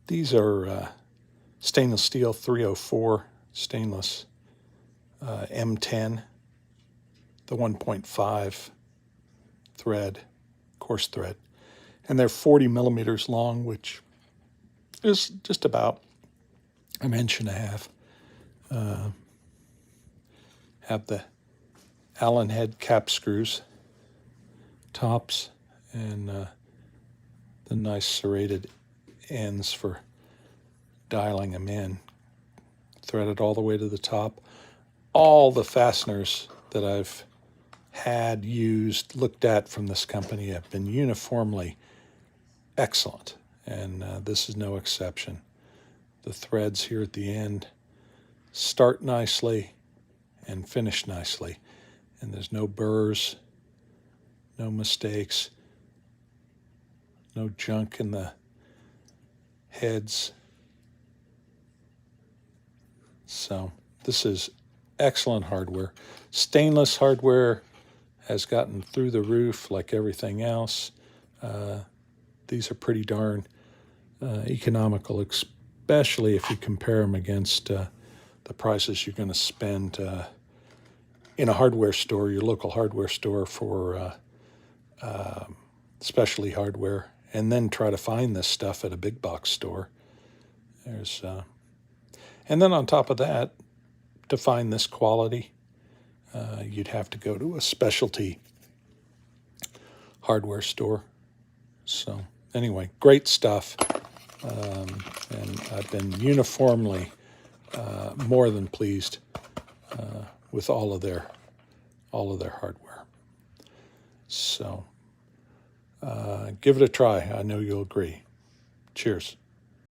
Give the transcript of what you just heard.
These are stainless steel 304 stainless M10, the 1.5 thread, coarse thread. And they're 40 millimeters long, which is just about an inch and a half. Have the Allen head cap screws, tops, and the nice serrated ends for dialing them in. Threaded all the way to the top. All the fasteners that I've had, used, looked at from this company have been uniformly excellent, and this is no exception. The threads here at the end start nicely and finish nicely, and there's no burrs, no mistakes, no junk in the heads. So this is excellent hardware. Stainless hardware has gotten through the roof like everything else. These are pretty darn economical, especially if you compare them against the prices you're going to spend in a hardware store, your local hardware store, for specialty hardware, and then try to find this stuff at a big box store. And then on top of that, to find this quality, you'd have to go to a specialty hardware store. So anyway, great stuff, and I've been uniformly more than pleased with all of their hardware. So give it a try. I know you'll agree. Cheers.